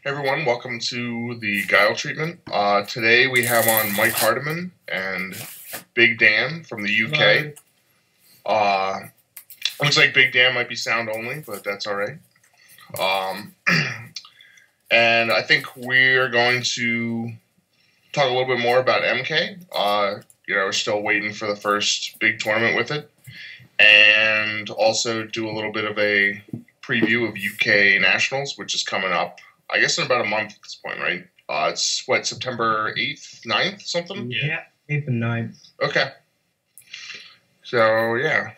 Hey everyone, welcome to the Guile Treatment. Today we have on Mike Hardiman and Big Dan from the UK. Looks like Big Dan might be sound only, but that's all right. And I think we're going to talk a little bit more about MK. We're still waiting for the first big tournament with it, and also do a little bit of a preview of UK Nationals, which is coming up, I guess, in about a month at this point, right? It's, September 8th, 9th, something? Yeah, 8th and 9th. Okay. So, yeah.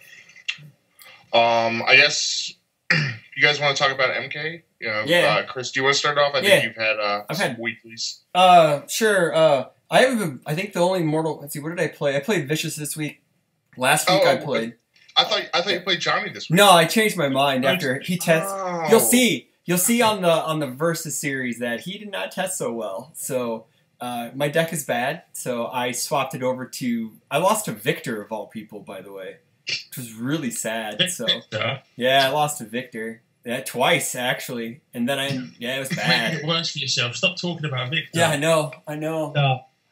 I guess you guys want to talk about MK? Yeah. Chris, do you want to start off? I think you've had some weeklies. Sure. I think the only Mortal... Let's see, what did I play? I played Vicious this week. Last week I played... I thought you played Johnny this week. No, I changed my mind after he tests. Oh. You'll see on the Versus series that he did not test so well. So my deck is bad. So I swapped it over to. I lost to Victor of all people, by the way, which was really sad. So yeah, I lost to Victor. Yeah, twice actually, and then it was bad. Make it worse for yourself. Stop talking about Victor. Yeah, I know.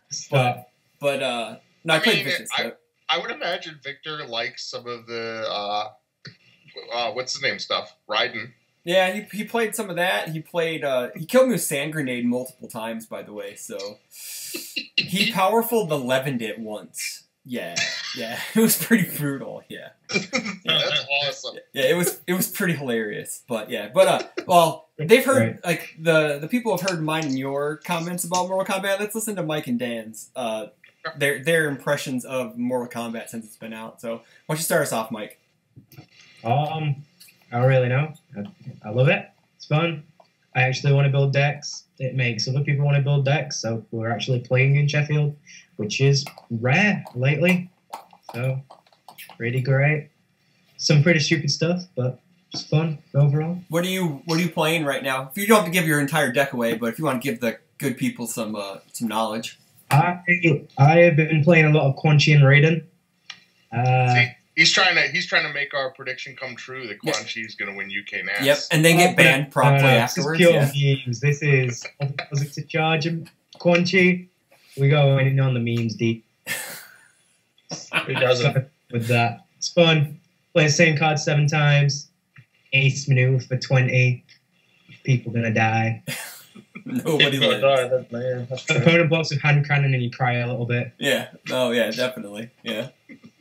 Stop. But no, I played Vicious. I would imagine Victor likes some of the what's his name stuff, Raiden. Yeah, he played some of that. He played he killed me with Sand Grenade multiple times, by the way. So he powerful the leavened it once. Yeah, it was pretty brutal. Yeah, that's awesome. Yeah, it was pretty hilarious. But yeah, well, they've heard like the people have heard mine and your comments about Mortal Kombat. Let's listen to Mike and Dan's. Their impressions of Mortal Kombat since it's been out. So why don't you start us off, Mike? I don't really know. I love it. It's fun. I actually want to build decks. It makes other people want to build decks. So we're actually playing in Sheffield, which is rare lately. So pretty great. Some pretty stupid stuff, but it's fun overall. What are you playing right now? If you don't have to give your entire deck away, but if you want to give the good people some knowledge. I have been playing a lot of Quan Chi and Raiden. See, he's trying to make our prediction come true that Quan Chi is going to win UK NAS. Yep, and they get banned promptly afterwards. This is pure memes. This is opposite to charge him. Quan Chi, we go in on the memes deep. Who doesn't? With that, it's fun. Play the same card 7 times. Ace maneuver for 20. People gonna die. Nobody lives. The opponent blocks with hand cannon and you cry a little bit. Yeah. Oh yeah, definitely. Yeah.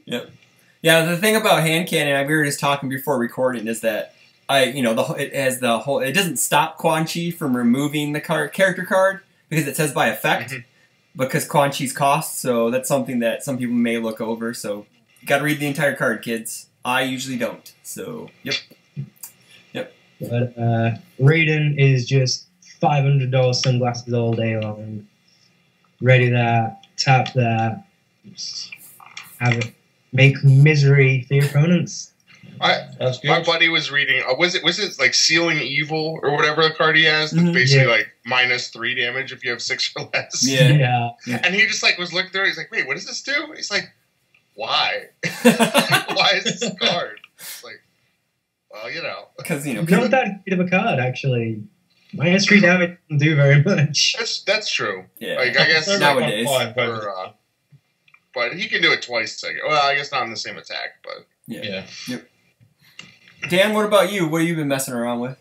Yep. Yeah. The thing about hand cannon, we were just talking before recording, is that it doesn't stop Quan Chi from removing the character card because it says by effect because Quan Chi's cost. So that's something that some people may look over. So you got to read the entire card, kids. I usually don't. So yep. But Raiden is just $500 sunglasses all day long. Ready that, tap that, have it make misery for your opponents. My buddy was reading. Was it like Sealing Evil or whatever the card he has? That's basically like -3 damage if you have 6 or less. Yeah. And he just was looking through it. He's like, "Wait, what does this do?" He's like, "Why? Why is this card?" It's like, well, because not that good of a card actually. -3 damage doesn't do very much. That's true. Yeah. I guess nowadays. But he can do it twice. Well, I guess not in the same attack, but yeah. Yep. Dan, what about you? What have you been messing around with?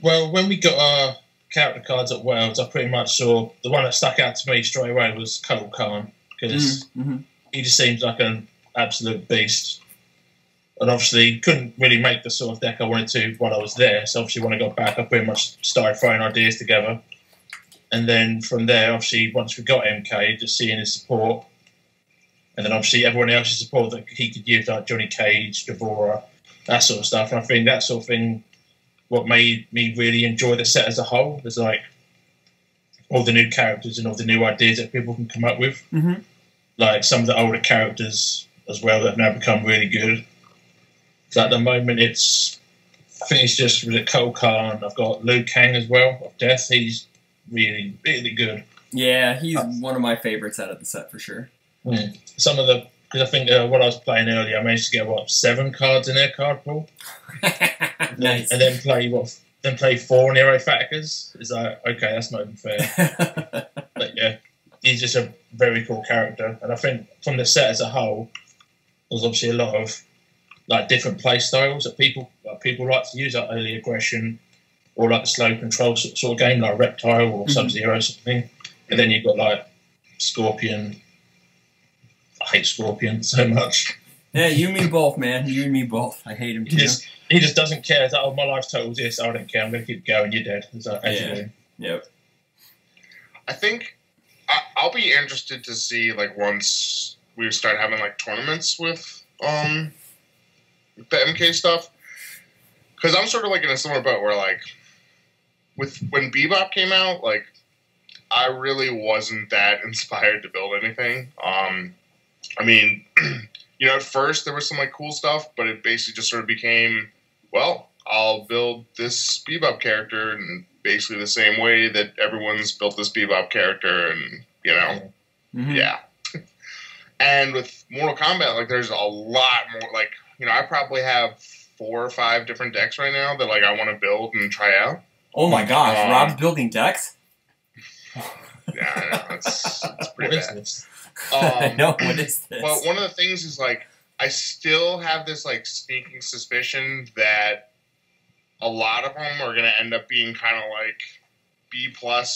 Well, when we got our character cards at Worlds, I pretty much saw the one that stuck out to me straight away was Kotal Khan because he just seems like an absolute beast. And obviously, couldn't really make the sort of deck I wanted to while I was there. So obviously, when I got back, I pretty much started throwing ideas together. And then from there, obviously, once we got MK, just seeing his support, and then obviously everyone else's support that he could use, like Johnny Cage, Devora, that sort of stuff. And I think that sort of thing, what made me really enjoy the set as a whole, was like all the new characters and all the new ideas that people can come up with. Like some of the older characters as well that have now become really good. So at the moment, I think it's just with Kotal Khan. I've got Liu Kang as well, of Death. He's really, really good. Yeah, he's one of my favorites out of the set for sure. Some of because I think what I was playing earlier, I managed to get 7 cards in their card pool. Nice. And then play then play 4 Nero Faticas. It's like, okay, that's not even fair. But yeah, he's just a very cool character. And I think from the set as a whole, there's obviously a lot of like different play styles that people like to use, like early aggression or like the slow control sort of game, like Reptile or Sub-Zero or something. And then you've got like Scorpion. I hate Scorpion so much. Yeah, you and me both, man. You and me both. I hate him too. He just doesn't care. It's like, oh, my life total's this. I don't care. I'm going to keep going. You're dead. It's like, as you do. Yep. I think I'll be interested to see, like, once we start having, like, tournaments with the MK stuff. Because I'm sort of, like, in a similar boat where, like, when Bebop came out, like, I really wasn't that inspired to build anything. I mean, you know, at first there was some, like, cool stuff, but it basically just sort of became, well, I'll build this Bebop character in basically the same way that everyone's built this Bebop character, and, you know, yeah. And with Mortal Kombat, like, there's a lot more, like, you know, I probably have 4 or 5 different decks right now that, like, I want to build and try out. Oh my gosh, Rob's building decks? Yeah, I know. It's pretty bad. I know, what is this? But one of the things is, like, I still have this, like, sneaking suspicion that a lot of them are going to end up being kind of, like, B+,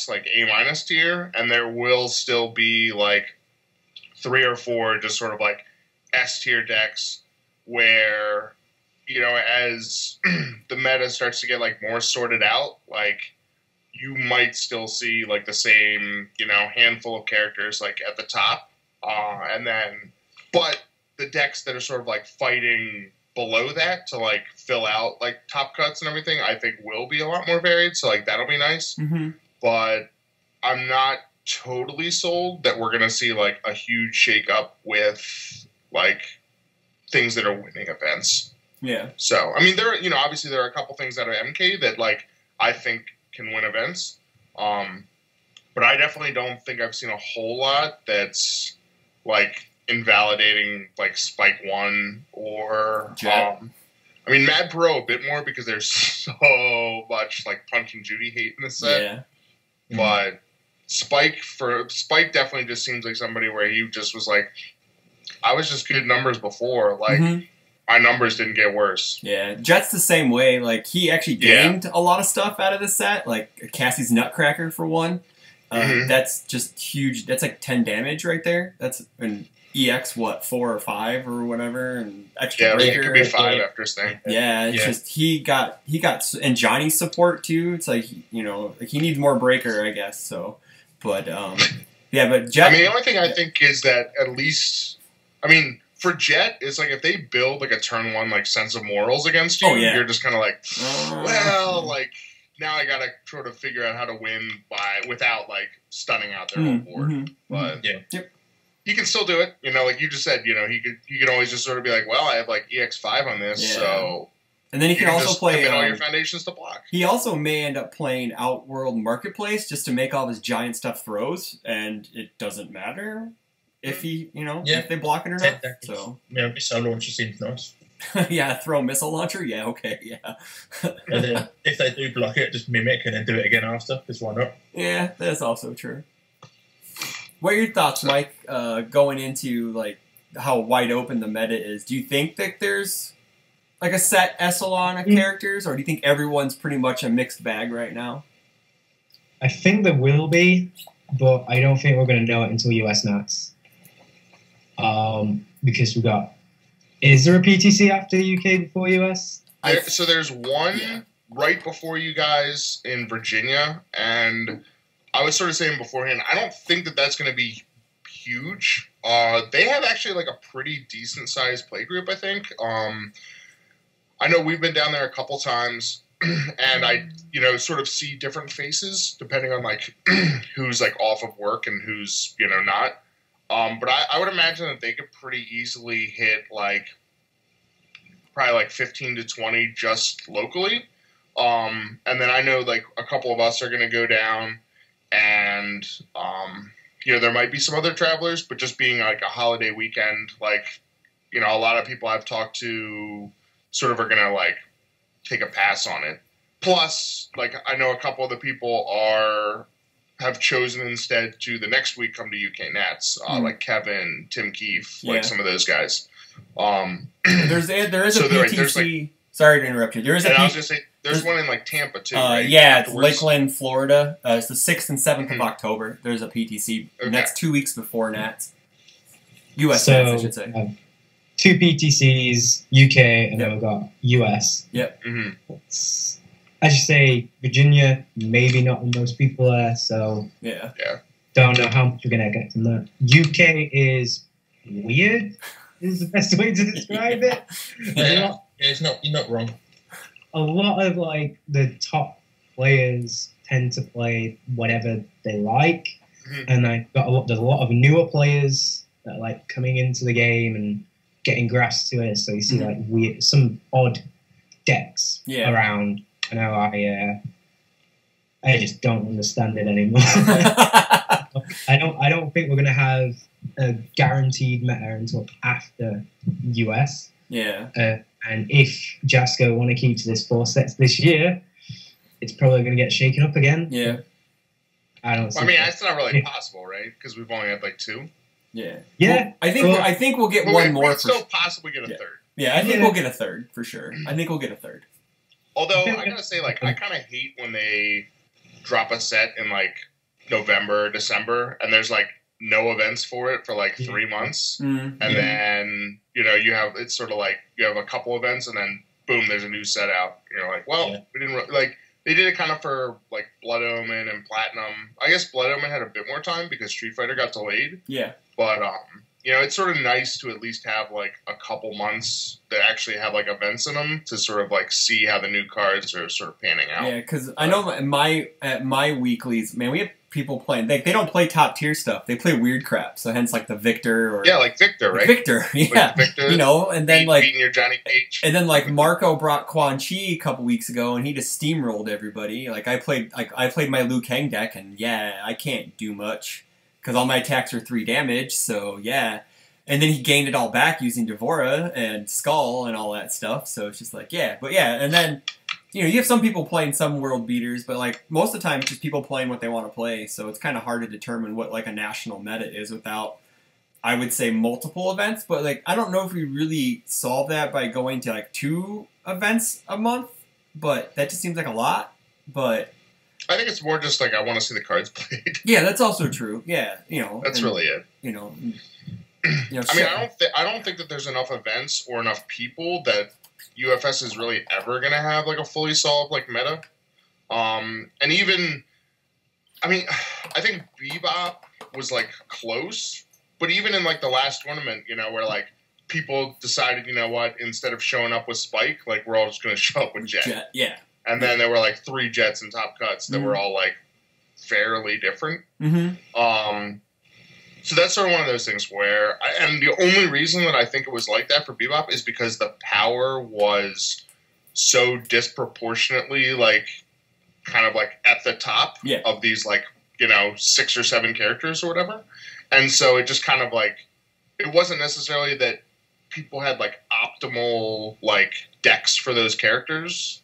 like, A- tier, and there will still be, like, 3 or 4 just sort of, like, S-tier decks where, you know, as the meta starts to get, like, more sorted out, like, you might still see, like, the same, you know, handful of characters, like, at the top. And then, but the decks that are sort of, like, fighting below that to, like, fill out, like, top cuts and everything, I think will be a lot more varied. So, like, that'll be nice. But I'm not totally sold that we're going to see, like, a huge shakeup with, like, things that are winning events. Yeah. So, I mean, you know, obviously there are a couple things that are MK that, like, I think can win events. But I definitely don't think I've seen a whole lot that's, like, invalidating, like, Spike 1 or... I mean, Mad Pro a bit more because there's so much, like, Punch and Judy hate in the set. Yeah. But Spike definitely just seems like somebody where he just was like, I was just good numbers before. Like, my numbers didn't get worse. Yeah, Jet's the same way. Like, he actually gained a lot of stuff out of the set, like Cassie's Nutcracker for one. That's just huge. That's like 10 damage right there. That's an EX, what, 4 or 5 or whatever, and extra breaker. It could be 5 after his thing. Yeah, it's just he got, and Johnny's support too. It's like, you know, like he needs more breaker, I guess. So, but yeah, but Jet. I mean, the only thing I think is that at least, I mean, for Jet, it's like if they build like a turn 1 like sense of morals against you, you're just kind of like, well, like now I gotta sort of figure out how to win without like stunning out their whole board. But he can still do it. You know, like you just said, you know, he could always just sort of be like, well, I have like EX5 on this, so. And then he can also play all your foundations to block. He also may end up playing Outworld Marketplace just to make all his giant stuff throws, and it doesn't matter if he, you know, if they block it or not. So yeah, missile launcher seems nice. Yeah, throw a missile launcher. Yeah, okay, yeah. And then if they do block it, just mimic and then do it again after. Because why not? Yeah, that's also true. What are your thoughts, Mike, going into like how wide open the meta is? Do you think that there's like a set echelon of characters, or do you think everyone's pretty much a mixed bag right now? I think there will be, but I don't think we're going to know it until US Nats. Because we got... Is there a PTC after UK before US? So there's one right before you guys in Virginia, and I was sort of saying beforehand, I don't think that that's going to be huge. They have actually like a pretty decent-sized play group, I think. I know we've been down there a couple times, and I, you know, sort of see different faces depending on like who's like off of work and who's, you know, not. But I would imagine that they could pretty easily hit like probably like 15 to 20 just locally. And then I know like a couple of us are going to go down, and you know, there might be some other travelers, but just being like a holiday weekend, like, you know, a lot of people I've talked to sort of are going to like take a pass on it. plus, like, I know a couple of the people have chosen instead to the next week come to UK Nats, like Kevin, Tim Keefe, like some of those guys. there is a so PTC. Sorry to interrupt you. There is I was going to say, there's one in like Tampa too. Right? Yeah, it's Lakeland, Florida. It's the 6th and 7th of October. There's a PTC. Okay. And that's 2 weeks before Nats. US So, Nats, I should say. 2 PTCs, UK, and then we've got US. Yep. As you say, Virginia, maybe not the most people there, so yeah. Don't know how much we're going to get from that. UK is weird, is the best way to describe it. Yeah, you're not wrong. A lot of like the top players tend to play whatever they like, and there's a lot of newer players that are like coming into the game and getting grasp to it. So you see like weird, some odd decks around. I know I just don't understand it anymore. I don't think we're gonna have a guaranteed meta until after US. Yeah. And if Jasco want to keep to this 4 sets this year, it's probably going to get shaken up again. Yeah. I don't. I mean, that's not really possible, right? Because we've only had like 2. Yeah. Yeah. Well, I think we'll get one more. We'll still possibly get a third. Yeah, I think we'll get a third for sure. I think we'll get a third. Although I gotta say, like, I kind of hate when they drop a set in like November, December, and there's like no events for it for like 3 months, and then you have it's sort of like you have a couple events, and then boom, there's a new set out. You're like, well, we didn't like they did it kind of for like Blood Omen and Platinum. I guess Blood Omen had a bit more time because Street Fighter got delayed. Yeah, but it's sort of nice to at least have like a couple months that actually have like events in them to sort of like see how the new cards are sort of panning out. Yeah, because I know at my weeklies, man, we have people playing. They don't play top tier stuff. They play weird crap. So hence like the Victor or like Victor, right? Victor, yeah. Like Victor, and then like beating your Johnny Cage. And then like Marco brought Quan Chi a couple weeks ago, and he just steamrolled everybody. Like I played my Liu Kang deck, and I can't do much because all my attacks are 3 damage. So yeah. And then he gained it all back using Devora and Skull and all that stuff. So it's just like, and then, you have some people playing some world beaters, but like most of the time it's just people playing what they want to play. So it's kind of hard to determine what like a national meta is without, I would say, multiple events. But like, I don't know if we really solve that by going to like 2 events a month, but that just seems like a lot. But I think it's more just like I want to see the cards played. Yeah, that's also true. Yeah, that's really it. I don't think that there's enough events or enough people that UFS is really ever going to have like a fully solved like meta. And even, I think Bebop was like close, but even in like the last tournament, where like people decided, instead of showing up with Spike, like we're all just going to show up with Jet. Yeah. And then there were like 3 Jets and Top Cuts that were all like fairly different. So that's sort of one of those things where, and the only reason that I think it was like that for Bebop is because the power was so disproportionately, like, kind of like at the top of these, like, 6 or 7 characters or whatever. And so it just kind of like, it wasn't necessarily that people had like optimal like decks for those characters,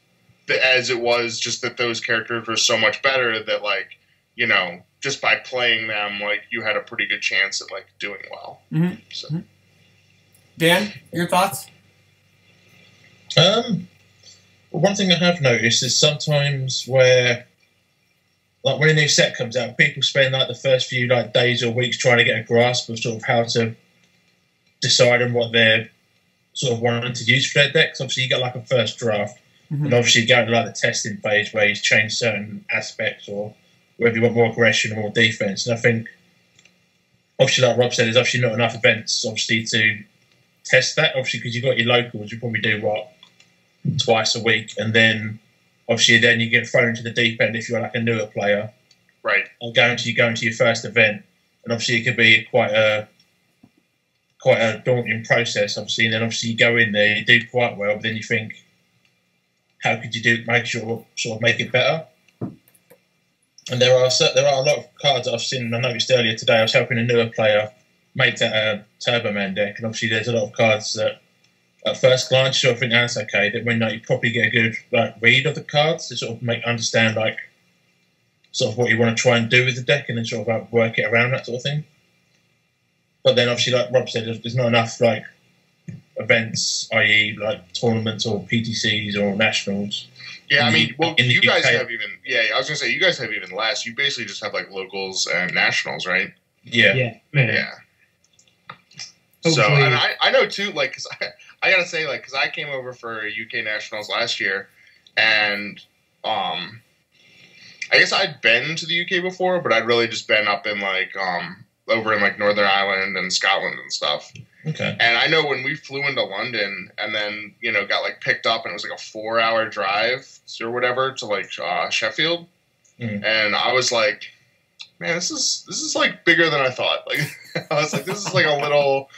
as it was just that those characters were so much better that like, just by playing them, like, you had a pretty good chance at, like, doing well. So. Dan, your thoughts? One thing I have noticed is sometimes where, like, when a new set comes out, people spend, like, the first few, like, days or weeks trying to get a grasp of sort of how to decide on what they're sort of wanting to use for their decks. Obviously, you get, like, a first draft. And obviously, you go into, like, the testing phase where you change certain aspects or whether you want more aggression or more defense. And I think, obviously, like Rob said, there's obviously not enough events, obviously, to test that. Obviously, because you've got your locals, you probably do, twice a week. And then, obviously, then you get thrown into the deep end if you're like a newer player. Right. Or go into your first event. And obviously, it could be quite a daunting process, obviously. And then, obviously, you go in there, you do quite well, but then you think, how could you make it better? And there are a lot of cards that I've seen. I noticed earlier today. I was helping a newer player make that Turbo Man deck, and obviously there's a lot of cards that at first glance, sure, I think that's okay. That when you probably get a good read of the cards to sort of understand sort of what you want to try and do with the deck, and then sort of work it around that sort of thing. But then obviously, like Rob said, there's not enough events, i.e. tournaments or PTCs or nationals. Yeah, I mean, well, you guys have even. Yeah, I was gonna say you guys have even less. You basically just have locals and nationals, right? Yeah. Yeah. So, and I know too, because I gotta say, because I came over for UK Nationals last year, and I guess I'd been to the UK before, but I'd really just been up in over in Northern Ireland and Scotland and stuff. Okay. And I know when we flew into London and then got picked up, and it was a 4-hour drive or whatever to Sheffield, and I was like, man, this is bigger than I thought. I was like, this is a little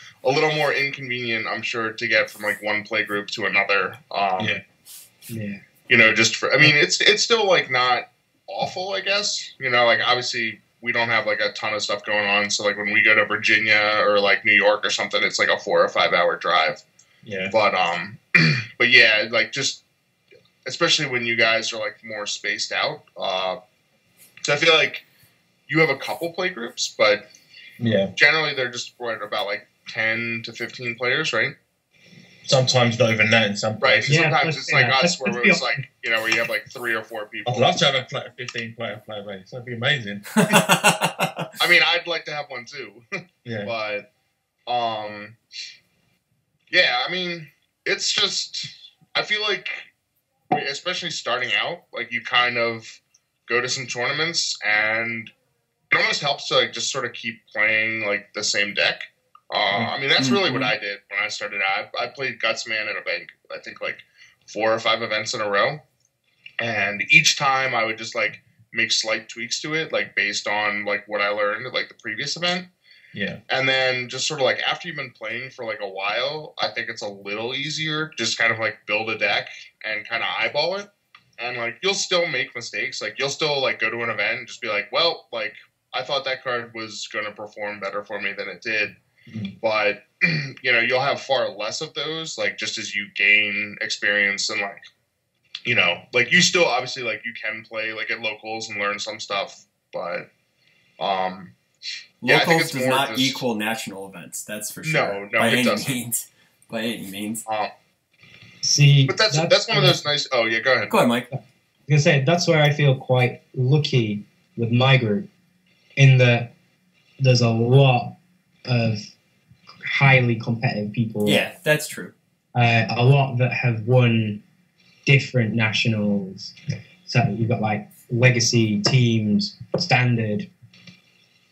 more inconvenient, I'm sure, to get from one play group to another. Yeah. Just for, I mean, it's still not awful, I guess. Obviously we don't have a ton of stuff going on. So when we go to Virginia or New York or something, it's a 4 or 5 hour drive. Yeah. But yeah, just especially when you guys are more spaced out. So I feel you have a couple play groups, but generally they're just about 10 to 15 players, right? Sometimes not even that in some places. Right. Sometimes it's us where it's where you have 3 or 4 people. I'd love to have a 15-player player base. That'd be amazing. I mean, I'd like to have one too. Yeah. But yeah, I mean, it's just, I feel especially starting out, you kind of go to some tournaments and it almost helps to just sort of keep playing the same deck. I mean, that's really what I did when I started out. I played Gutsman at a bank, I think 4 or 5 events in a row. And each time I would just make slight tweaks to it, based on what I learned at the previous event. Yeah. And then just sort of after you've been playing for a while, I think it's a little easier just kind of build a deck and kind of eyeball it. And you'll still make mistakes. You'll still go to an event and just be well, I thought that card was going to perform better for me than it did. But you'll have far less of those, just as you gain experience and you still obviously you can play at locals and learn some stuff, but locals I think it's does not equal national events. That's for sure. No, by it any doesn't. means. By any means. See, but that's one of those nice. Oh yeah, go ahead. Go ahead, Mike. I was gonna say that's where I feel quite lucky with my group, in that there's a lot of highly competitive people. Yeah, that's true. A lot that have won different nationals. So you've got legacy teams, standard,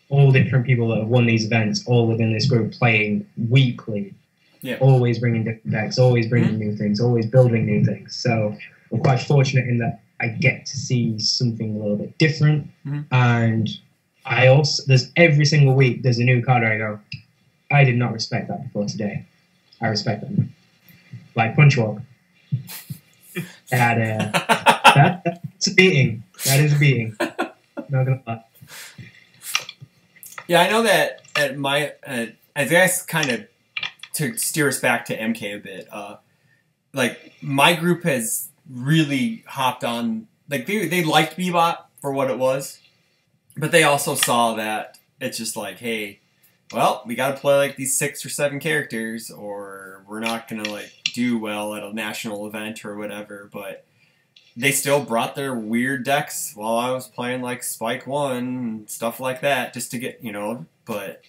all different people that have won these events, all within this group playing weekly. Yeah. Always bringing different decks, always bringing new things, always building new things. So I'm quite fortunate in that I get to see something a little bit different. And I also, every single week, there's a new card where I go, I did not respect that before today. I respect them. Punchwalk. That's a beating. That is a beating. Not gonna lie. Yeah, I know that at I guess kind of to steer us back to MK a bit, my group has really hopped on, they liked Bebop for what it was, but they also saw that it's just hey, well, we got to play these 6 or 7 characters, or we're not gonna do well at a national event or whatever. But they still brought their weird decks while I was playing Spike 1 and stuff like that, just to get But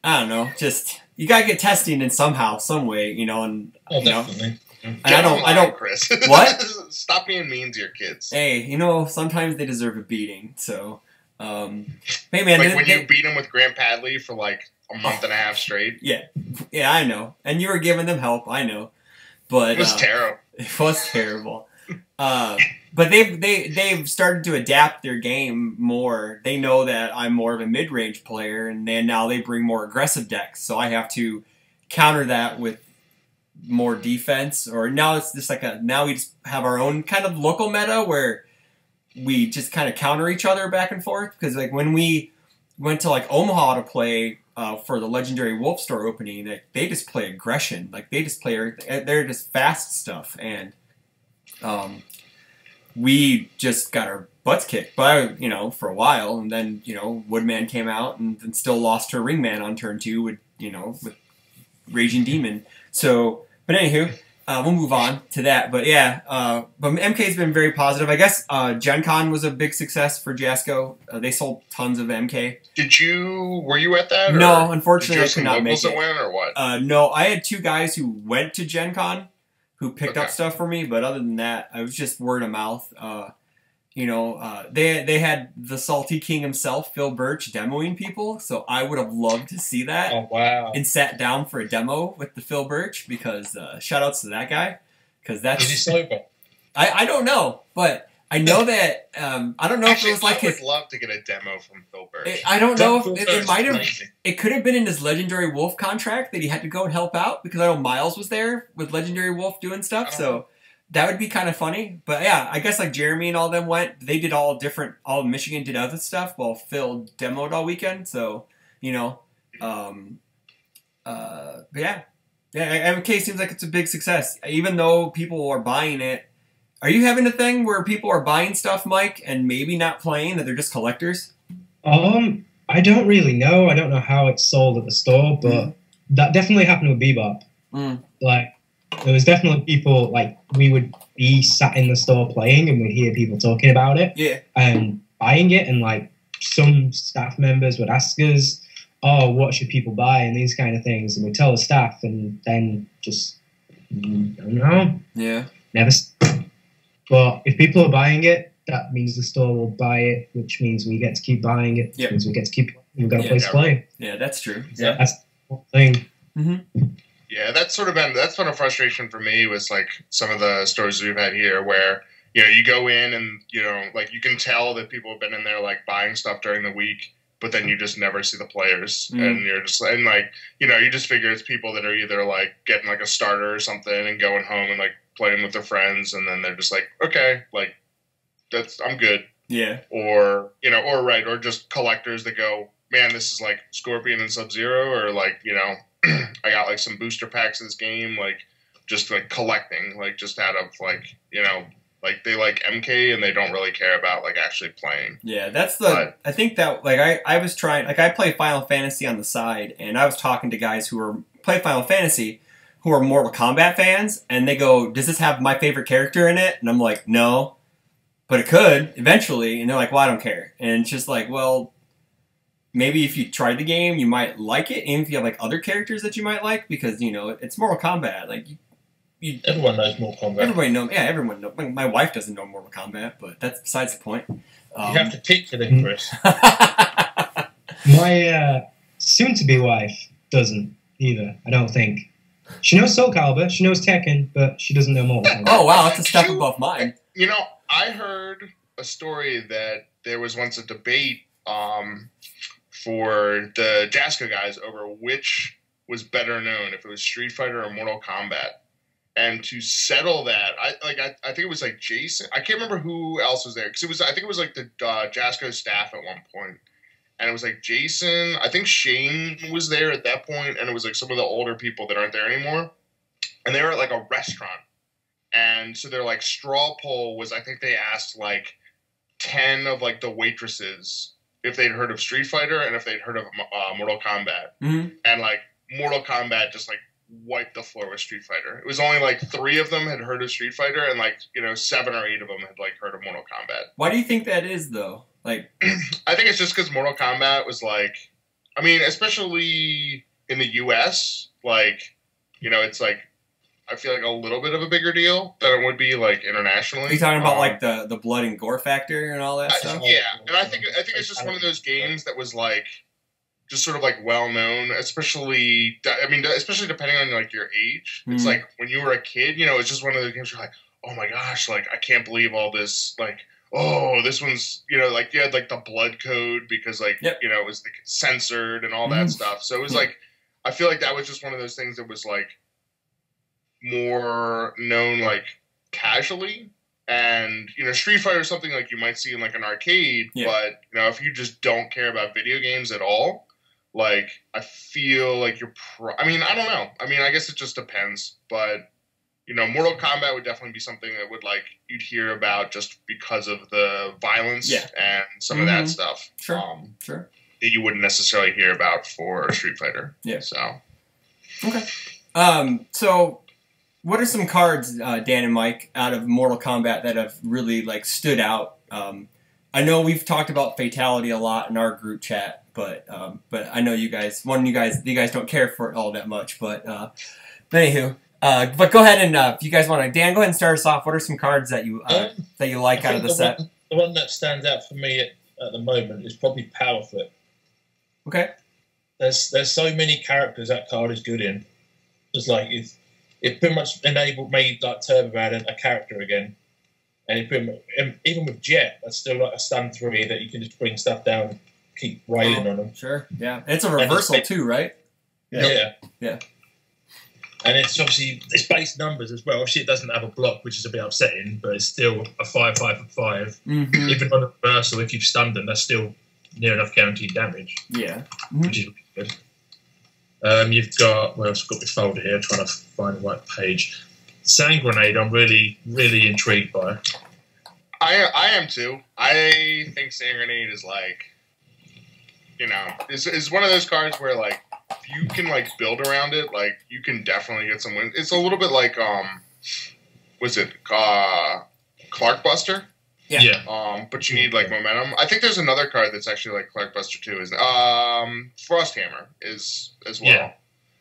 I don't know, just you gotta get testing in somehow, some way, and definitely. And I don't, Chris. What? Stop being mean to your kids. Hey, sometimes they deserve a beating. So. Hey man, when you beat them with Grant Padley for a month and a half straight. Yeah, I know, and you were giving them help. I know, but it was terrible. It was terrible. But they've started to adapt their game more. They know that I'm more of a mid range player, and then now they bring more aggressive decks. So I have to counter that with more defense. Or now it's just now we just have our own kind of local meta where we just kind of counter each other back and forth. Because when we went to Omaha to play for the Legendary Wolf store opening, they just play aggression. Like they just play, they're just fast stuff, and we just got our butts kicked by, you know, for a while, and then, you know, Woodman came out and still lost her Ringman on turn 2 with, you know, with Raging Demon. So, but anywho, we'll move on to that. But yeah, but MK's been very positive. I guess Gen Con was a big success for Jasco. They sold tons of MK. Were you at that? No, unfortunately, I did could not make it. Win or what? No, I had 2 guys who went to Gen Con who picked up stuff for me, but other than that, I was just word of mouth. You know, they had the Salty King himself, Phil Birch, demoing people, so I would have loved to see that. Oh, wow. And sat down for a demo with the Phil Birch, because shout outs to that guy, because that's... Is he sober? I don't know, but I know that, I don't know if it was like I would love to get a demo from Phil Birch. I don't know if it might have... It could have been in his Legendary Wolf contract that he had to go and help out, because I know Miles was there with Legendary Wolf doing stuff, so... That would be kind of funny. But yeah, I guess like Jeremy and all them went. They did all Michigan did other stuff while Phil demoed all weekend. So, you know, but yeah. Yeah, MK seems like it's a big success. Even though people are buying it. Are you having a thing where people are buying stuff, Mike, and maybe not playing, that they're just collectors? I don't really know. I don't know how it's sold at the store, but that definitely happened with Bebop. Like, there was definitely people, like, we would be sat in the store playing and we'd hear people talking about it and buying it, and, like, some staff members would ask us, oh, what should people buy, and these kind of things, and we'd tell the staff, and then just, don't know. Yeah. Never. But if people are buying it, that means the store will buy it, which means we get to keep buying it, which means we get to keep, we've got a place to play. Yeah, that's true. Yeah. That's the whole thing. Yeah, that's been a frustration for me with like some of the stores we've had here, where, you know, you go in and, you know, like you can tell that people have been in there like buying stuff during the week, but then you just never see the players, and you're just, and like, you know, you just figure it's people that are either like getting like a starter or something and going home and like playing with their friends, and then they're just like, okay, like I'm good. Yeah. Or, you know, or just collectors that go, man, this is like Scorpion and Sub-Zero, or like, you know, I got like some booster packs of this game, like just like collecting, like just out of like, you know, like they like MK and they don't really care about like actually playing. Yeah, that's I think that like I was trying, like I play Final Fantasy on the side, and I was talking to guys who play Final Fantasy who are Mortal Kombat fans, and they go, does this have my favorite character in it? And I'm like, no, but it could eventually. And they're like, well, I don't care. And it's just like, well, maybe if you tried the game, you might like it, even if you have like other characters that you might like, because, you know, it's Mortal Kombat. Like everyone knows Mortal Kombat. Everybody knows. Yeah, everyone knows. My wife doesn't know Mortal Kombat, but that's besides the point. You have to teach it, in, Chris. My soon-to-be wife doesn't either. I don't think. She knows Soul Calibur, she knows Tekken, but she doesn't know Mortal Kombat. Oh wow, that's a step above mine. You know, I heard a story that there was once a debate for the Jasco guys over which was better known, if it was Street Fighter or Mortal Kombat. And to settle that, I think it was like Jason. I can't remember who else was there, because I think it was like the Jasco staff at one point. And it was like Jason, I think Shane was there at that point, and it was like some of the older people that aren't there anymore. And they were at like a restaurant. And so their like straw poll was, I think they asked like 10 of like the waitresses if they'd heard of Street Fighter and if they'd heard of Mortal Kombat. And like Mortal Kombat just like wiped the floor with Street Fighter. It was only like 3 of them had heard of Street Fighter, and like, you know, 7 or 8 of them had like heard of Mortal Kombat. Why do you think that is though? Like, I think it's just because Mortal Kombat was like, I mean, especially in the US, like, you know, it's like, I feel like a little bit of a bigger deal than it would be like internationally. Are you talking about like the blood and gore factor and all that stuff? Yeah, and I think it's just one of those games that was like just sort of like well known, especially depending on like your age. It's like when you were a kid, you know, it's just one of those games you're like, oh my gosh, like I can't believe all this, like, oh, this one's, you know, like you had like the blood code because like, you know, it was like censored and all that stuff. So it was like, I feel like that was just one of those things that was like more known like casually. And, you know, Street Fighter is something like you might see in like an arcade, but, you know, if you just don't care about video games at all, like I feel like you're. I mean, I don't know. I mean, I guess it just depends. But you know, Mortal Kombat would definitely be something that would like you'd hear about just because of the violence and some of that stuff. Sure, sure. That you wouldn't necessarily hear about for Street Fighter. Yeah. So. Okay. So what are some cards, Dan and Mike, out of Mortal Kombat that have really like stood out? I know we've talked about Fatality a lot in our group chat, but I know you guys don't care for it all that much. But anywho, but go ahead and if you guys want to, Dan, go ahead and start us off. What are some cards that you like out of the set? The one that stands out for me at the moment is probably Power Flip. Okay. There's so many characters that card is good in. It's like it pretty much made like Turbo Man a character again, and even with Jet, that's still like a stun 3 that you can just bring stuff down, keep wailing on them. Sure, yeah, and it's a reversal too, right? Yeah. And it's obviously it's base numbers as well. Obviously, it doesn't have a block, which is a bit upsetting, but it's still a 5/5 for 5. Mm-hmm. Even on a reversal, if you've stunned them, that's still near enough guaranteed damage. Yeah, which is good. You've got, well, I've got my folder here, trying to find the right page. Sand Grenade, I'm really, really intrigued by. I am too. I think Sand Grenade is like, you know, is one of those cards where like if you can like build around it, like you can definitely get some wins. It's a little bit like was it Clark Buster? Yeah. But you need like momentum. I think there's another card that's actually like Clark Buster too. Is Frost Hammer is as well. Yeah.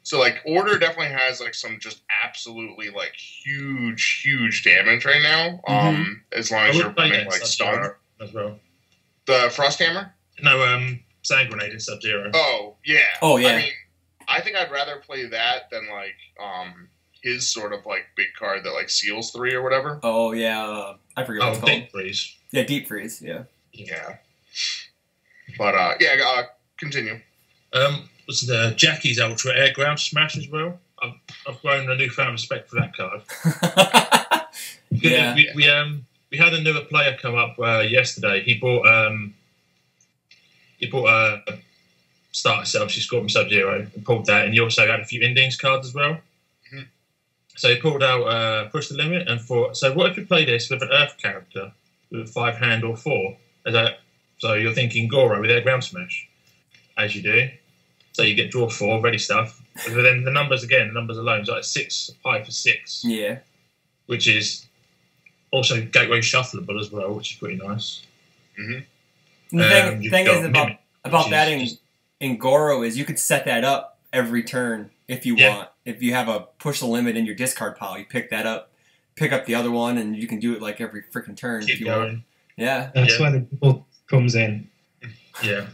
So like Order definitely has like some just absolutely like huge damage right now. As long as you're running like stun as well. The Frost Hammer? No, Sand Grenade in Sub-Zero. Oh yeah. Oh yeah. I mean, I think I'd rather play that than like his sort of like big card that like seals 3 or whatever. Oh yeah, I forget what it's called. Deep Freeze. Yeah, Deep Freeze. Yeah. But continue. Was the Jackie's Ultra Air Ground Smash as well? I've grown a newfound respect for that card. Yeah. We had a newer player come up yesterday. He bought a starter self. She scored him Sub-Zero and pulled that, and he also had a few Indies cards as well. So he pulled out Push the Limit and thought, so what if you play this with an Earth character with 5 hand or 4? So you're thinking Goro with Air Ground Smash, as you do. So you get draw 4, ready stuff. But then the numbers alone, is like 6 high for 6. Yeah. Which is also gateway shuffleable as well, which is pretty nice. The thing is about that in Goro is you could set that up every turn if you want. If you have a Push the Limit in your discard pile, you pick that up, pick up the other one, and you can do it like every freaking turn if you want. Yeah. That's where the double comes in. Yeah.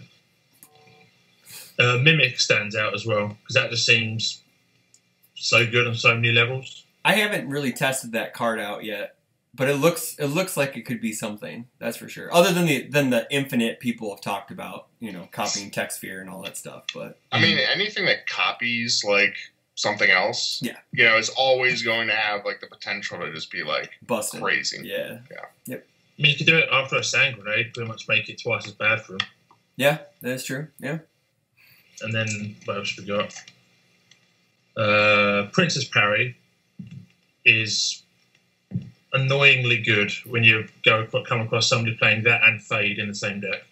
Mimic stands out as well, because that just seems so good on so many levels. I haven't really tested that card out yet, but it looks like it could be something, that's for sure. Other than the infinite people have talked about, you know, copying Tech Sphere and all that stuff. But I mean, anything that copies like something else, you know, is always going to have like the potential to just be like busted, crazy. Yeah. Yep. I mean, you could do it after a Sand Grenade, pretty much make it twice as bad for him. Yeah, that's true. Yeah. And then what else we got? Princess Parry is annoyingly good when you come across somebody playing that and Fade in the same deck.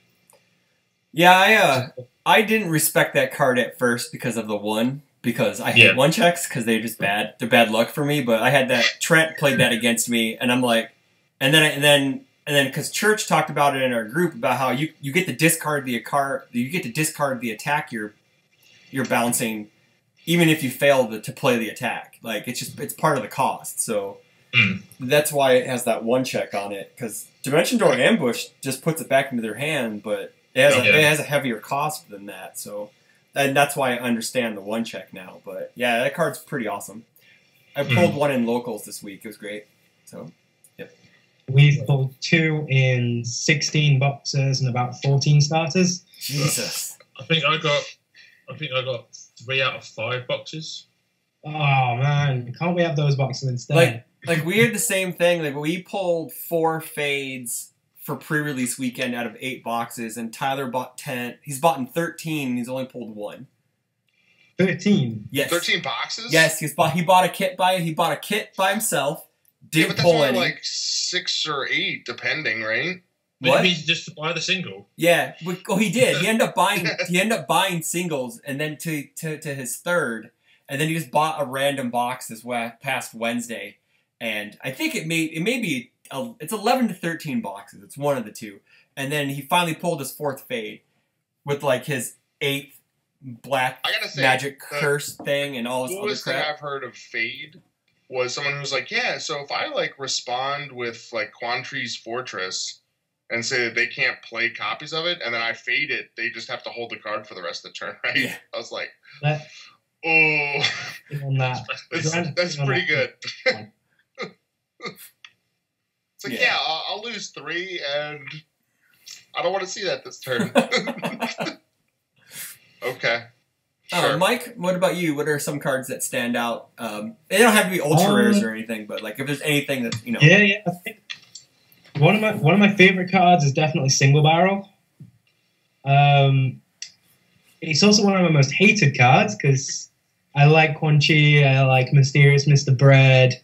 Yeah, I didn't respect that card at first because of the 1, because I hate 1-checks because they're just bad. They're bad luck for me. But I had that Trent played that against me, and I'm like, and then because Church talked about it in our group about how you get to discard the card, you get to discard the attack you're bouncing, even if you fail to play the attack. Like it's part of the cost. So that's why it has that 1-check on it, because Dimension Door Ambush just puts it back into their hand, but it has a heavier cost than that. So and that's why I understand the 1-check now. But yeah, that card's pretty awesome. I pulled 1 in locals this week. It was great. So. We've pulled 2 in 16 boxes and about 14 starters. Jesus. I think I got 3 out of 5 boxes. Oh man, can't we have those boxes instead? Like we had the same thing. Like we pulled 4 fades, for pre-release weekend out of 8 boxes, and Tyler bought 10. He's bought in 13, and he's only pulled 1. 13. Yes. 13 boxes? Yes, he bought a kit by himself. Yeah, Didn't but that's pull only any. like 6 or 8, depending, right? What? Maybe just to buy the single. Yeah, well, he did. He ended up buying singles, and then to his third, and then he just bought a random box this past Wednesday, and I think it's 11 to 13 boxes. It's one of the two, and then he finally pulled his 4th fade with like his 8th black magic curse thing and all this other Coolest thing crap. I've heard of fade was someone who's like, yeah, so if I like respond with like Quantree's Fortress and say that they can't play copies of it, and then I fade it, they just have to hold the card for the rest of the turn, right? Yeah. I was like, On that. that's pretty good. It's like, yeah, I'll lose 3, and I don't want to see that this turn. Okay. Sure. Mike, what about you? What are some cards that stand out? They don't have to be ultra rares or anything, but like if there's anything that Yeah. I think one of my favorite cards is definitely Single Barrel. It's also one of my most hated cards because I like Quan Chi, I like Mysterious Mr. Bread,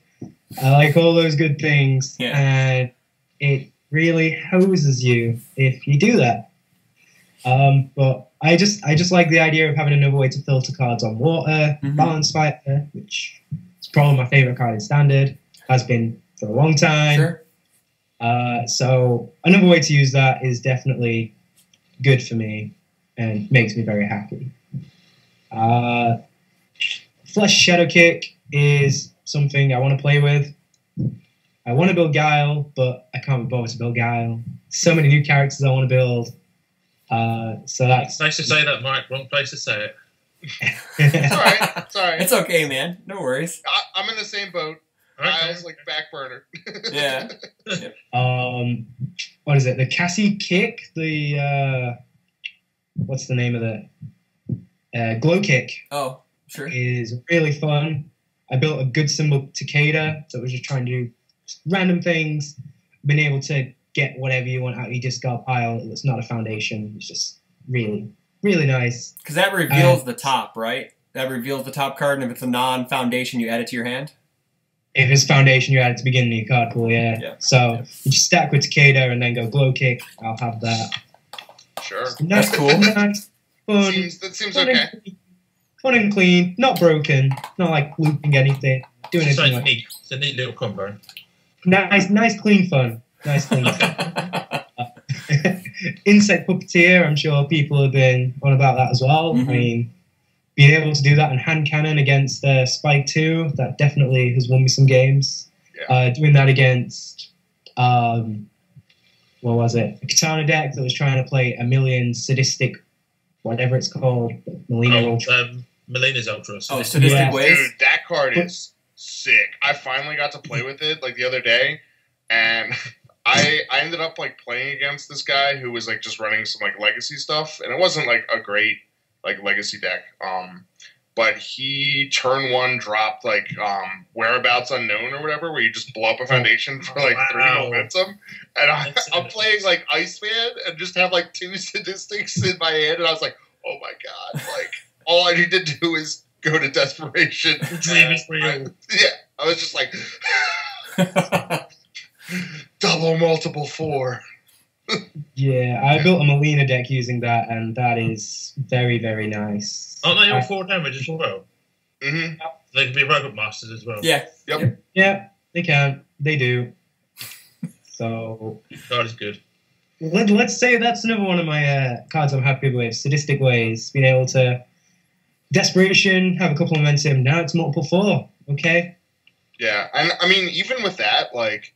I like all those good things, and it really hoses you if you do that. But I just like the idea of having another way to filter cards on water, Balance Fighter, which is probably my favorite card in Standard, has been for a long time. Sure. So another way to use that is definitely good for me and makes me very happy. Flesh Shadow Kick is something I want to play with. I want to build Guile, but I can't be bothered to build Guile. So many new characters I want to build. So that's... It's nice to say that, Mike. Wrong place to say it. It's all right. It's all right. It's okay, man. No worries. I'm in the same boat. Okay. Guile's like back burner. Yeah. What is it? The Cassie Kick? The... what's the name of it? Glow Kick. Oh, sure. Is really fun. I built a good symbol Takeda that was just trying to do random things. Been able to get whatever you want out of your discard pile. It's not a foundation. It's just really, really nice. Because that reveals the top, right? That reveals the top card, and if it's a non-foundation, you add it to your hand? If it's foundation, you add it to the beginning of your card pool, yeah. So you just stack with Takeda and then go Glow Kick. I'll have that. Sure. That's cool. Nice, fun. That seems okay. Fun and clean, not broken, not like looping anything, doing It's anything like like neat. It's a neat little combo. nice, clean fun. Nice, clean fun. Insect Puppeteer, I'm sure people have been on about that as well. I mean, being able to do that in hand cannon against Spike 2, that definitely has won me some games. Yeah. Doing that against, what was it? A Katana deck that was trying to play a million sadistic, whatever it's called, Melina's Ultra. Oh, Sadistic Ways? Dude, that card is sick. I finally got to play with it like the other day, and I ended up like playing against this guy who was like just running some like legacy stuff, and it wasn't like a great like legacy deck. But he turn 1 dropped like Whereabouts Unknown or whatever, where you just blow up a foundation for like 3 momentum. And I'm playing like Iceman and just have like 2 statistics in my hand, and I was like, oh my god, like all I need to do is go to Desperation. Dream is real. I was just like double multiple 4. Yeah, I built a Melina deck using that, and that is very, very nice. Aren't they all 4 damage as well? Mm-hmm. They can be Robot Masters as well. Yeah. Yep. Yeah, they can. They do. So That is good. let's say that's another one of my cards I'm happy with. Sadistic Ways. Being able to Desperation, have a couple of momentum. Now it's multiple 4. Okay. Yeah, and I mean, even with that, like,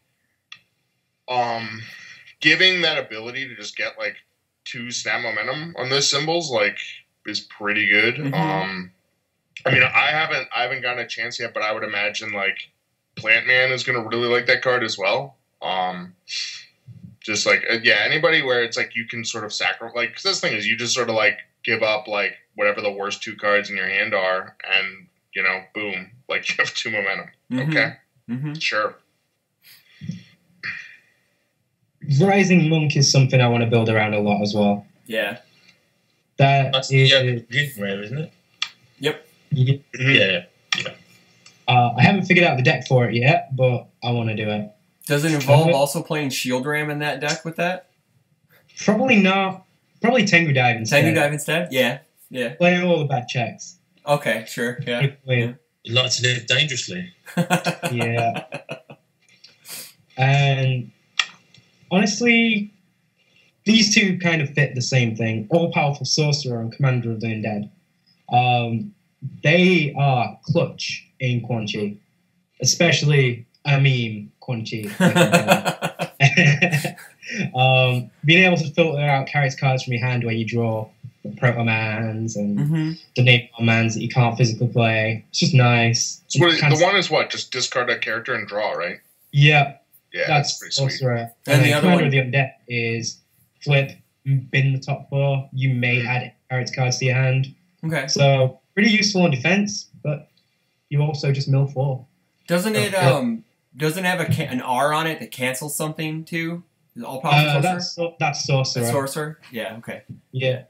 giving that ability to just get like 2 snap momentum on those symbols, like, is pretty good. I mean, I haven't gotten a chance yet, but I would imagine like Plant Man is gonna really like that card as well. Just like anybody where it's like you can sort of sacrifice, like, cause this thing is you just sort of like give up like whatever the worst 2 cards in your hand are, and boom, like you have 2 momentum. Okay, sure. Rising Monk is something I want to build around a lot as well. Yeah. That's the rare, isn't it? Yep. Yeah. I haven't figured out the deck for it yet, but I want to do it. Does it involve also playing Shield Ram in that deck with that? Probably not. Probably Tengu Dive instead. Tengu Dive instead? Yeah. Yeah. Playing all the bad checks. Okay, sure. Yeah. Yeah. You like to live dangerously. Yeah. And honestly, these two kind of fit the same thing. All-powerful Sorcerer and Commander of the Undead. They are clutch in Quan Chi. Especially Quan Chi. Being able to filter out character cards from your hand where you draw the Proto-Mans and the Napalm Mans that you can't physically play. It's just nice. So the one is what? Just discard a character and draw, right? Yeah. Yeah, that's pretty sweet. Sorcerer. And the other Commander one? of the Undead is flip, bin the top 4. You may add character cards to your hand. Okay. So, pretty useful in defense, but you also just mill 4. Doesn't it have an R on it that cancels something too? Is it all-powerful Sorcerer? That's Sorcerer. That's Sorcerer? Yeah, okay. Yeah.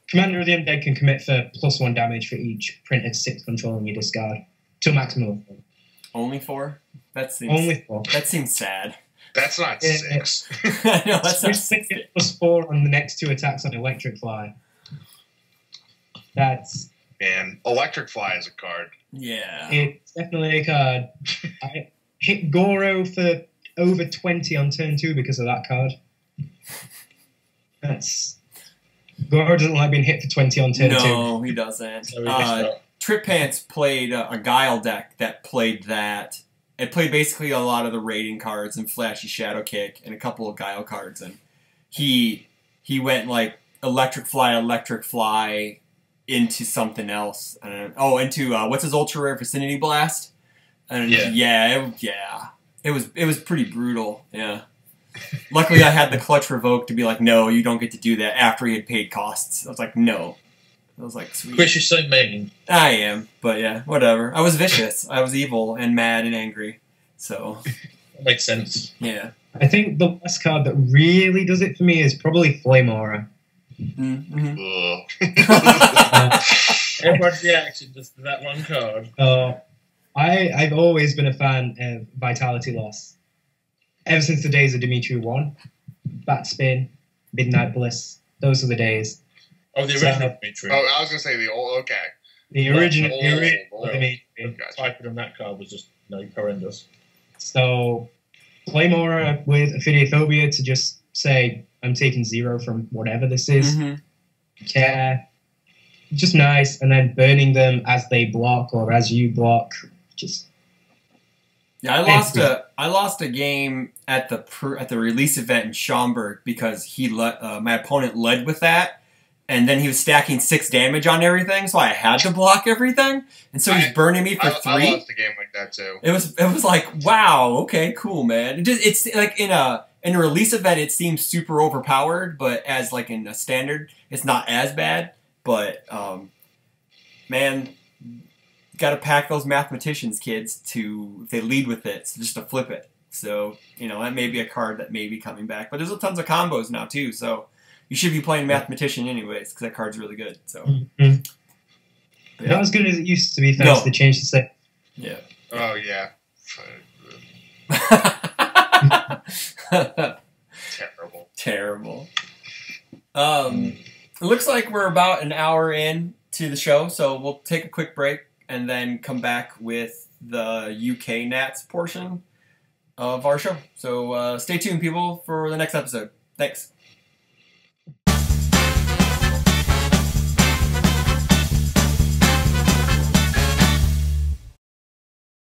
Commander of the Undead can commit for +1 damage for each printed 6 controlling you discard. To a maximum of 4. Only 4? That seems Only 4. That seems sad. That's not 6. I know, that's not Switch +4 on the next 2 attacks on Electric Fly. That's... Man, Electric Fly is a card. Yeah. It's definitely a card. I hit Goro for over 20 on turn 2 because of that card. Goro doesn't like being hit for 20 on turn 2. No, he doesn't. Trip Pants played a Guile deck that played that. It played basically a lot of the raiding cards and Flashy Shadow Kick and a couple of Guile cards. And he went like Electric Fly into something else. Into what's his ultra rare Vicinity Blast? And it was pretty brutal. Yeah. Luckily, I had the clutch revoke to be like, no, you don't get to do that after he had paid costs. I was like, no. I was like, sweet. Chris, you're so mean. I am, but yeah, whatever. I was vicious. I was evil and mad and angry. So That makes sense. yeah. I think the last card that really does it for me is probably Flame Aura. Mm-hmm. Everyone's reaction just to that one card. I've always been a fan of Vitality Loss. Ever since the days of Dimitri 1, Batspin, Midnight Bliss, those are the days. Oh, the original Dimitri. Oh, I was going to say the old, okay. The original old. Dimitri. Gotcha. Typing on that card was just horrendous. So, Flame Aura with Ophidiophobia to just say, I'm taking 0 from whatever this is. Care. Just nice. And then burning them as they block or as you block. Just... Yeah, I lost a game at the release event in Schaumburg because my opponent led with that, and then he was stacking 6 damage on everything, so I had to block everything, and so he's burning me for 3. I lost a game like that too. It was like, wow, okay, cool, man. It's like in a release event, it seems super overpowered, but as like in a standard, it's not as bad. But man. Got to pack those mathematicians, kids, if they lead with it, so just to flip it. So, that may be a card that may be coming back. But there's tons of combos now, too, so you should be playing Mathematician anyways, because that card's really good. So yeah. Not as good as it used to be, thanks to the change to set. Yeah. Oh, yeah. Terrible. It looks like we're about an hour in to the show, so we'll take a quick break and then come back with the UK Nats portion of our show. So stay tuned, people, for the next episode. Thanks.